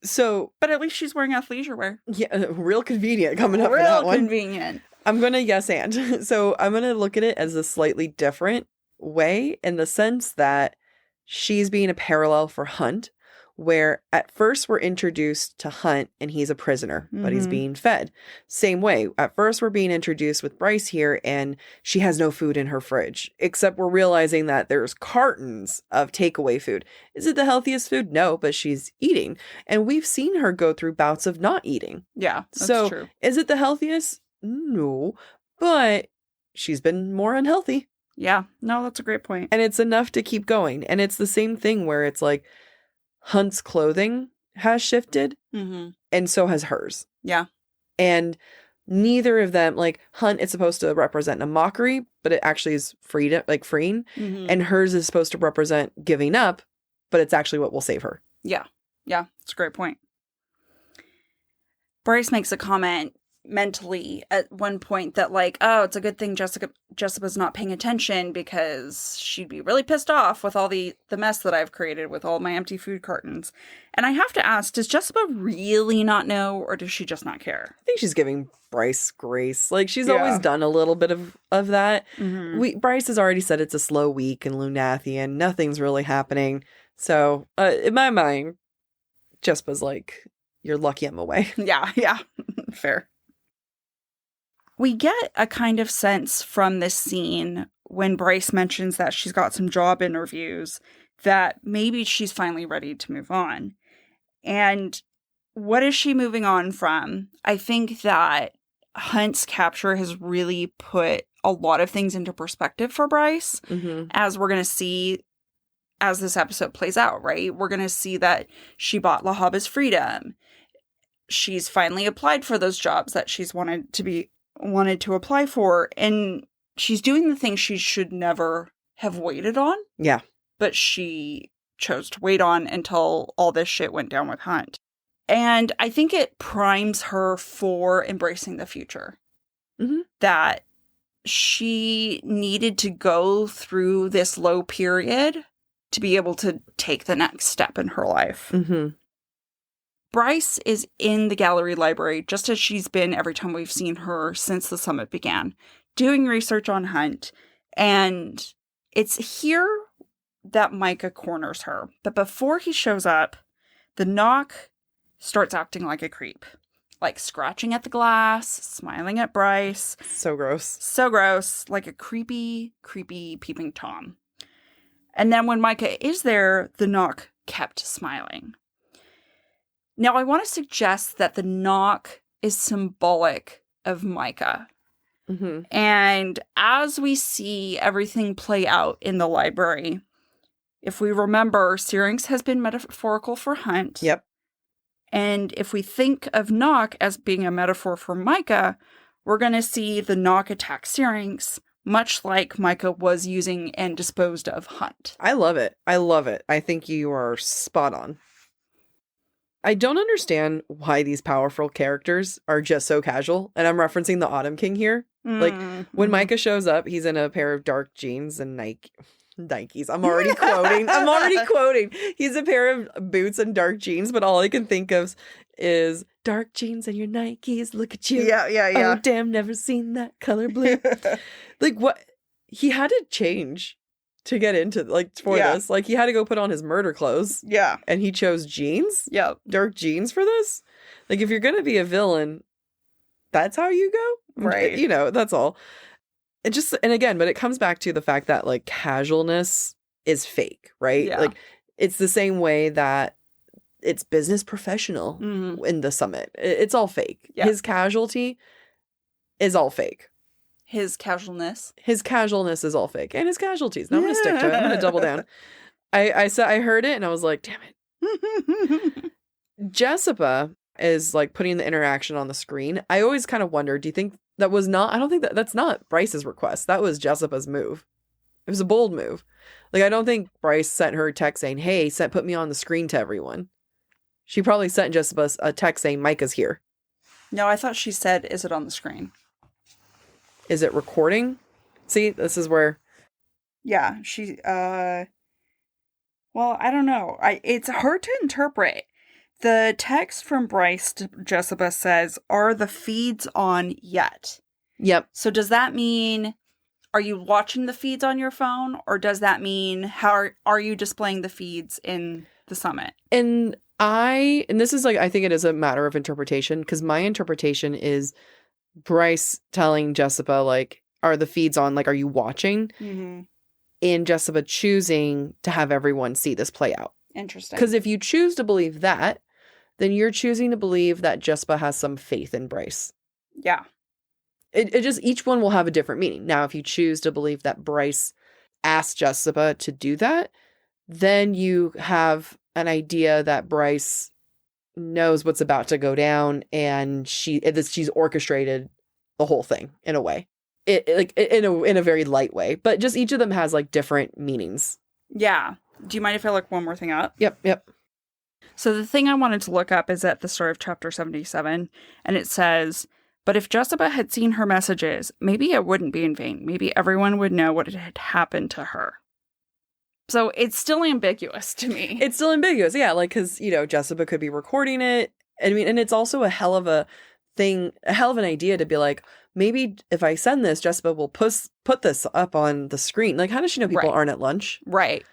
So, but at least she's wearing athleisure wear. Yeah, real convenient coming up for that one. Real convenient. I'm going to yes and. So I'm going to look at it as a slightly different way in the sense that she's being a parallel for Hunt, where at first we're introduced to Hunt and he's a prisoner, but he's being fed. Same way. At first we're being introduced with Bryce here and she has no food in her fridge, except we're realizing that there's cartons of takeaway food. Is it the healthiest food? No, but she's eating. And we've seen her go through bouts of not eating. Yeah, that's true. Is it the healthiest? No, but she's been more unhealthy. Yeah, no, that's a great point. And it's enough to keep going. And it's the same thing where it's like, Hunt's clothing has shifted, and so has hers. Yeah. And neither of them, like, Hunt is supposed to represent a mockery, but it actually is freedom, like freeing. And hers is supposed to represent giving up, but it's actually what will save her. Yeah. Yeah, it's a great point. Bryce makes a comment mentally at one point that, like, oh, it's a good thing Jessica's not paying attention because she'd be really pissed off with all the mess that I've created with all my empty food cartons. And I have to ask, does Jessica really not know, or does she just not care? I think she's giving Bryce grace. Like, she's always done a little bit of that. Bryce has already said it's a slow week in Lunathian. Nothing's really happening. So, in my mind, Jessica's like, you're lucky I'm away. Yeah. Fair. We get a kind of sense from this scene when Bryce mentions that she's got some job interviews that maybe she's finally ready to move on. And what is she moving on from? I think that Hunt's capture has really put a lot of things into perspective for Bryce, as we're going to see as this episode plays out, right? We're going to see that she bought Lahaba's freedom. She's finally applied for those jobs that she's wanted to apply for, and she's doing the thing she should never have waited on. Yeah. But she chose to wait on until all this shit went down with Hunt. And I think it primes her for embracing the future. That she needed to go through this low period to be able to take the next step in her life. Bryce is in the gallery library, just as she's been every time we've seen her since the summit began, doing research on Hunt. And it's here that Micah corners her. But before he shows up, the knock starts acting like a creep. Like scratching at the glass, smiling at Bryce. So gross. So gross. Like a creepy, creepy peeping Tom. And then when Micah is there, the knock kept smiling. Now, I want to suggest that the knock is symbolic of Micah. And as we see everything play out in the library, if we remember, Syrinx has been metaphorical for Hunt. Yep. And if we think of knock as being a metaphor for Micah, we're going to see the knock attack Syrinx, much like Micah was using and disposed of Hunt. I love it. I think you are spot on. I don't understand why these powerful characters are just so casual. And I'm referencing the Autumn King here. Like, when Micah shows up, he's in a pair of dark jeans and Nikes. I'm already quoting. He's a pair of boots and dark jeans, but all I can think of is dark jeans and your Nikes. Look at you. Yeah. Oh, damn, never seen that color blue. Like, what? He had to change to get into, like, for this. Like, he had to go put on his murder clothes. Yeah. And he chose jeans? Yeah. Dark jeans for this? Like, if you're going to be a villain, that's how you go? Right. You know, that's all. And again, but it comes back to the fact that, like, casualness is fake, right? Yeah. Like, it's the same way that it's business professional in the summit. It's all fake. Yeah. His casualty is all fake. His casualness. His casualness is all fake. And his casualties. No, I'm going to stick to it. I'm going to double down. I heard it and I was like, damn it. Jessica is like putting the interaction on the screen. I always kind of wonder, do you think that was not, I don't think that's not Bryce's request. That was Jessica's move. It was a bold move. Like, I don't think Bryce sent her a text saying, hey, put me on the screen to everyone. She probably sent Jessica a text saying, Micah's here. No, I thought she said, is it on the screen? Is it recording? See, this is where. Yeah, well, I don't know. It's hard to interpret. The text from Bryce to Jessica says, are the feeds on yet? Yep. So does that mean, are you watching the feeds on your phone? Or does that mean, how are you displaying the feeds in the summit? And this is like, I think it is a matter of interpretation, because my interpretation is Bryce telling Jessica, like, are the feeds on? Like, are you watching? Mm-hmm. And Jessica choosing to have everyone see this play out. Interesting. Because if you choose to believe that, then you're choosing to believe that Jessica has some faith in Bryce. Yeah. It just, each one will have a different meaning. Now, if you choose to believe that Bryce asked Jessica to do that, then you have an idea that Bryce knows what's about to go down, and she's orchestrated the whole thing in a way. In a very light way, but just each of them has like different meanings. Yeah. Do you mind if I look one more thing up? Yep. So the thing I wanted to look up is at the start of chapter 77, and it says, but if Jessica had seen her messages, maybe it wouldn't be in vain. Maybe everyone would know what had happened to her. So it's still ambiguous to me. It's still ambiguous, yeah, like, because, Jessica could be recording it. I mean, and it's also a hell of an idea to be like, maybe if I send this, Jessica will put this up on the screen. Like, how does she know people aren't at lunch? Right.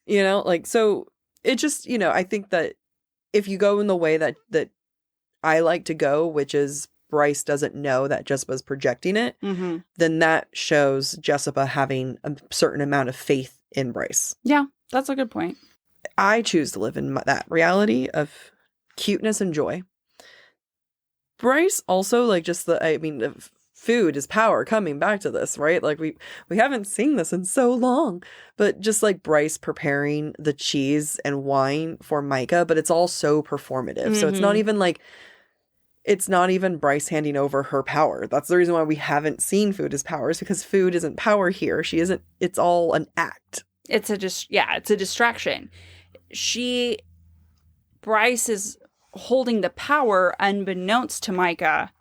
Like, so it just, I think that if you go in the way that I like to go, which is Bryce doesn't know that Jessica's projecting it, mm-hmm. then that shows Jessica having a certain amount of faith in Bryce. Yeah, that's a good point. I choose to live in that reality of cuteness and joy. Bryce also, like, just food is power, coming back to this, right? Like, we haven't seen this in so long, but just like Bryce preparing the cheese and wine for Micah, but it's all so performative. Mm-hmm. So it's not even Bryce handing over her power. That's the reason why we haven't seen food as power, is because food isn't power here. It's all an act. It's a distraction. Bryce is holding the power unbeknownst to Micah,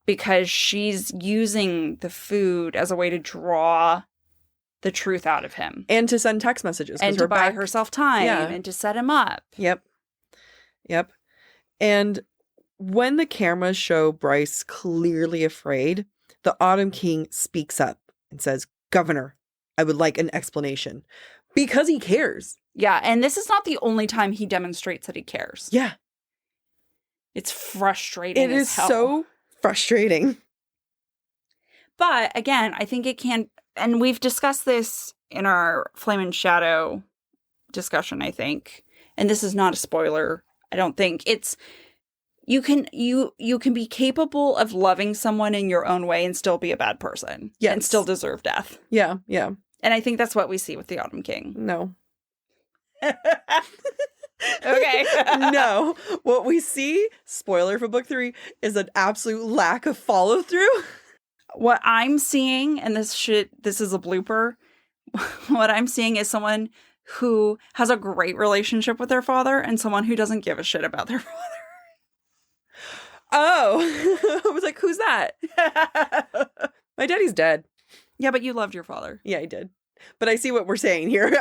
because she's using the food as a way to draw the truth out of him. And to send text messages. And to buy herself time. Yeah. And to set him up. Yep. And when the cameras show Bryce clearly afraid, the Autumn King speaks up and says, Governor, I would like an explanation. Because he cares. Yeah, and this is not the only time he demonstrates that he cares. Yeah. It's frustrating. It is so frustrating. But again, I think it can, and we've discussed this in our Flame and Shadow discussion, I think. And this is not a spoiler. I don't think it's, you can be capable of loving someone in your own way and still be a bad person. Yes. And still deserve death. Yeah. And I think that's what we see with the Autumn King. No. Okay. No. What we see, spoiler for book 3, is an absolute lack of follow through. What I'm seeing, and this is a blooper, what I'm seeing is someone who has a great relationship with their father and someone who doesn't give a shit about their father. Oh. I was like, who's that? My daddy's dead. Yeah, but you loved your father. Yeah, I did. But I see what we're saying here.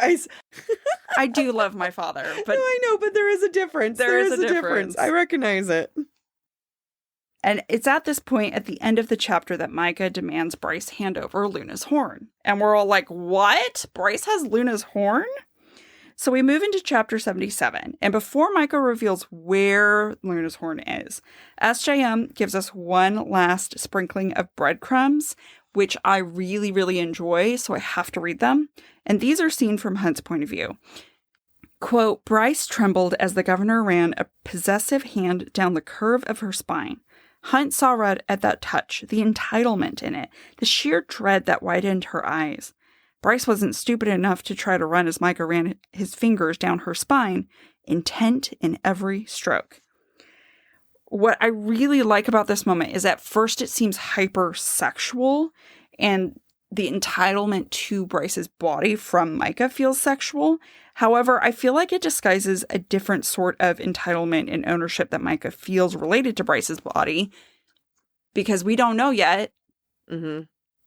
I do love my father, but no, I know, but there is a difference. There is a difference. I recognize it. And it's at this point at the end of the chapter that Micah demands Bryce hand over Luna's horn. And we're all like, what? Bryce has Luna's horn? So we move into chapter 77. And before Micah reveals where Luna's horn is, SJM gives us one last sprinkling of breadcrumbs, which I really, really enjoy, so I have to read them. And these are seen from Hunt's point of view. Quote, Bryce trembled as the governor ran a possessive hand down the curve of her spine. Hunt saw red at that touch, the entitlement in it, the sheer dread that widened her eyes. Bryce wasn't stupid enough to try to run as Micah ran his fingers down her spine, intent in every stroke. What I really like about this moment is at first it seems hypersexual, and the entitlement to Bryce's body from Micah feels sexual. However, I feel like it disguises a different sort of entitlement and ownership that Micah feels related to Bryce's body, because we don't know yet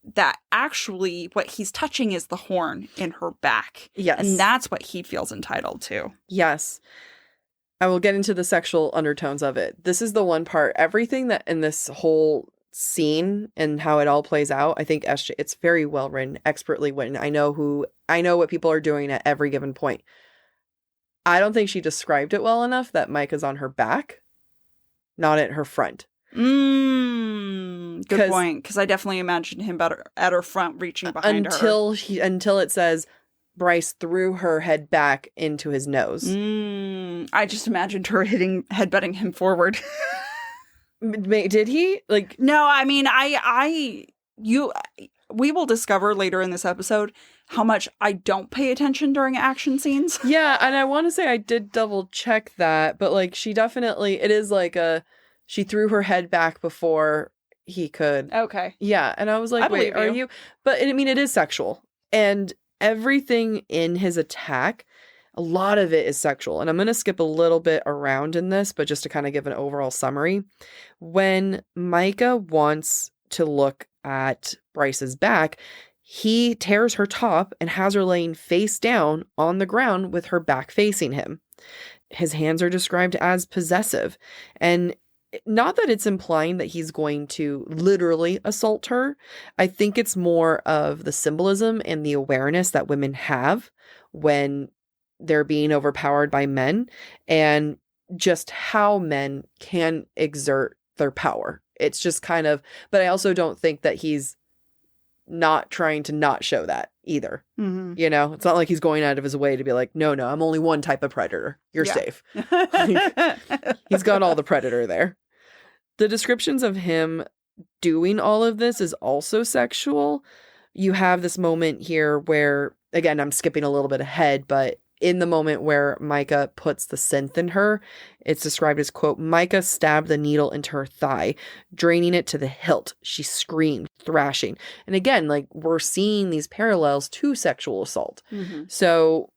that actually what he's touching is the horn in her back. Yes. And that's what he feels entitled to. Yes. I will get into the sexual undertones of it. This is the one part, everything that in this whole scene and how it all plays out, I think it's very well written, expertly written. I know what people are doing at every given point. I don't think she described it well enough that Micah's on her back, not at her front. Good point, because I definitely imagined him better at her front, reaching behind her. Until it says Bryce threw her head back into his nose. I just imagined her headbutting him forward. Did he? Like, no, I mean, we will discover later in this episode how much I don't pay attention during action scenes. Yeah, and I want to say I did double check that, but like she definitely, it is like she threw her head back before he could. Okay. Yeah, and I was like, wait, are you? But I mean, it is sexual, and everything in his attack, a lot of it is sexual. And I'm going to skip a little bit around in this, but just to kind of give an overall summary. When Micah wants to look at Bryce's back, he tears her top and has her laying face down on the ground with her back facing him. His hands are described as possessive. And not that it's implying that he's going to literally assault her. I think it's more of the symbolism and the awareness that women have when they're being overpowered by men, and just how men can exert their power. It's just kind of, but I also don't think that he's not trying to not show that either. Mm-hmm. You know, it's not like he's going out of his way to be like, no, I'm only one type of predator. You're safe. He's got all the predator there. The descriptions of him doing all of this is also sexual. You have this moment here where, again, I'm skipping a little bit ahead, but in the moment where Micah puts the synth in her, it's described as, quote, Micah stabbed the needle into her thigh, draining it to the hilt. She screamed, thrashing. And again, like, we're seeing these parallels to sexual assault. Mm-hmm. So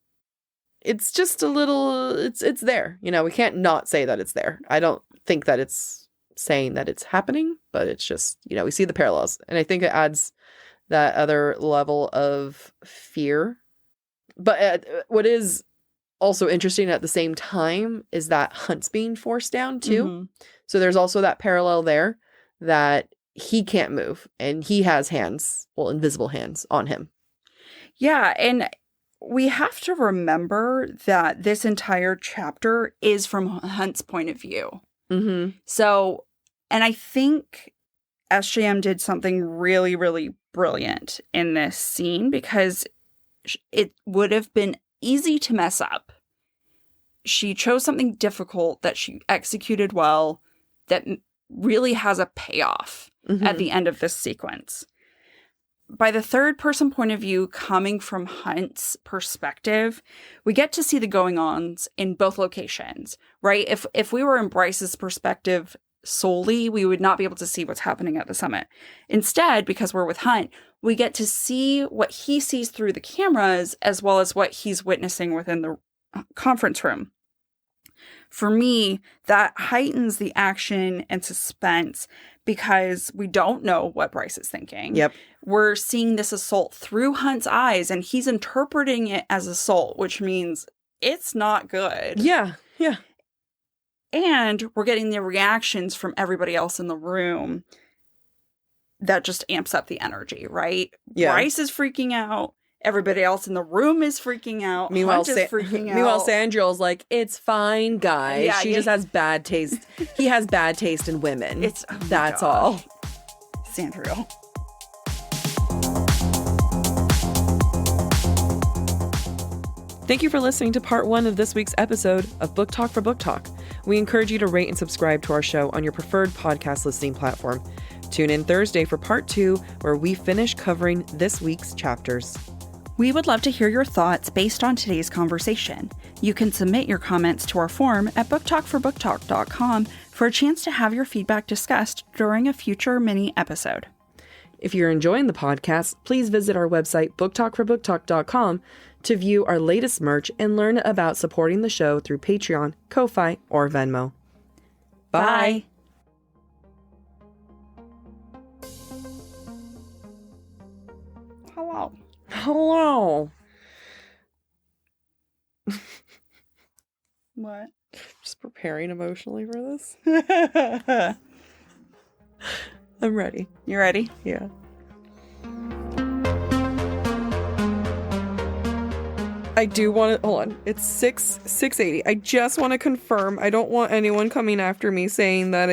it's just a little, it's there. You know, we can't not say that it's there. I don't think that it's saying that it's happening, but it's just, you know, we see the parallels. And I think it adds that other level of fear. But what is also interesting at the same time is that Hunt's being forced down too. Mm-hmm. So there's also that parallel there that he can't move and he has hands, well, invisible hands on him. Yeah. And we have to remember that this entire chapter is from Hunt's point of view. Mm-hmm. So, and I think SJM did something really, really brilliant in this scene because it would have been easy to mess up. She chose something difficult that she executed well, that really has a payoff at the end of this sequence. By the third person point of view, coming from Hunt's perspective, we get to see the going-ons in both locations, right? If we were in Bryce's perspective solely, we would not be able to see what's happening at the summit. Instead, because we're with Hunt, we get to see what he sees through the cameras as well as what he's witnessing within the conference room. For me, that heightens the action and suspense because we don't know what Bryce is thinking. Yep. We're seeing this assault through Hunt's eyes and he's interpreting it as assault, which means it's not good. Yeah. Yeah. And we're getting the reactions from everybody else in the room that just amps up the energy, right? Yeah. Bryce is freaking out. Everybody else in the room is freaking out. Meanwhile, Hunt is freaking out. Meanwhile, Sandriel's like, it's fine, guys. Yeah, she just has bad taste. He has bad taste in women. That's all. Sandriel. Thank you for listening to part 1 of this week's episode of Book Talk for Book Talk. We encourage you to rate and subscribe to our show on your preferred podcast listening platform. Tune in Thursday for part 2, where we finish covering this week's chapters. We would love to hear your thoughts based on today's conversation. You can submit your comments to our form at booktalkforbooktalk.com for a chance to have your feedback discussed during a future mini episode. If you're enjoying the podcast, please visit our website, booktalkforbooktalk.com, to view our latest merch and learn about supporting the show through Patreon, Ko-Fi, or Venmo. Bye. Hello. Hello. What? Just preparing emotionally for this. I'm ready. You ready? Yeah. I do want to, hold on, it's 680. I just want to confirm. I don't want anyone coming after me saying that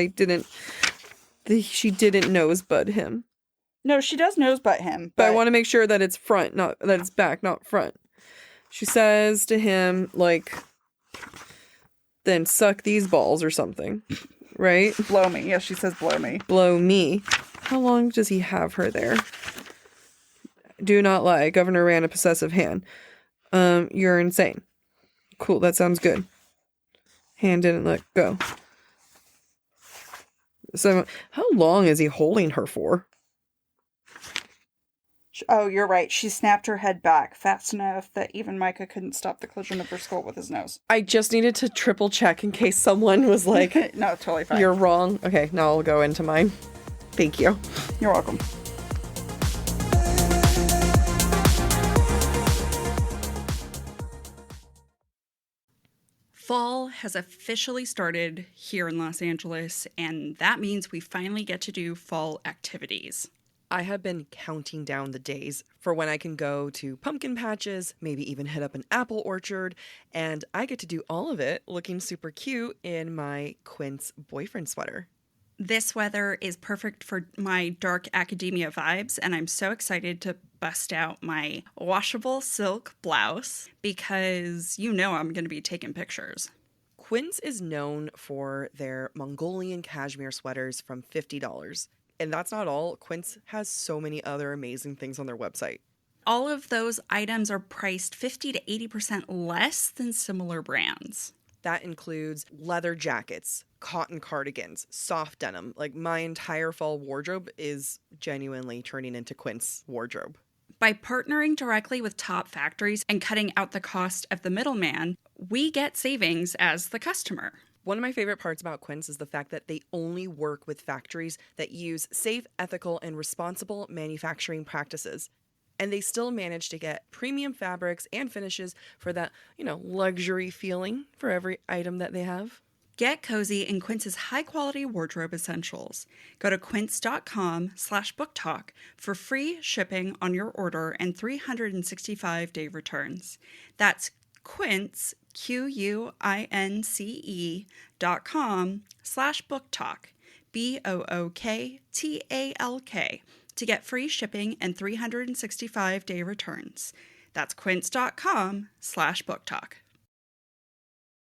she didn't nosebud him. No, she does nosebud him. But I want to make sure that it's front, not that it's back, not front. She says to him, like, then suck these balls or something, right? Blow me. Yeah, she says blow me. Blow me. How long does he have her there? Do not lie. Governor ran a possessive hand. You're insane. Cool, that sounds good. Hand didn't let go. So, how long is he holding her for? Oh, you're right. She snapped her head back fast enough that even Micah couldn't stop the collision of her skull with his nose. I just needed to triple check in case someone was like, no, totally fine. You're wrong. Okay, now I'll go into mine. Thank you. You're welcome. Fall has officially started here in Los Angeles, and that means we finally get to do fall activities. I have been counting down the days for when I can go to pumpkin patches, maybe even hit up an apple orchard, and I get to do all of it looking super cute in my Quince boyfriend sweater. This weather is perfect for my dark academia vibes, and I'm so excited to bust out my washable silk blouse because you know I'm going to be taking pictures. Quince is known for their Mongolian cashmere sweaters from $50. And that's not all. Quince has so many other amazing things on their website. All of those items are priced 50 to 80% less than similar brands. That includes leather jackets, cotton cardigans, soft denim. Like, my entire fall wardrobe is genuinely turning into Quince wardrobe. By partnering directly with top factories and cutting out the cost of the middleman, we get savings as the customer. One of my favorite parts about Quince is the fact that they only work with factories that use safe, ethical, and responsible manufacturing practices. And they still manage to get premium fabrics and finishes for that, luxury feeling for every item that they have. Get cozy in Quince's high-quality wardrobe essentials. Go to quince.com/booktalk for free shipping on your order and 365-day returns. That's Quince, QUINCE.com/booktalk, BOOKTALK, to get free shipping and 365-day returns. That's quince.com/booktalk.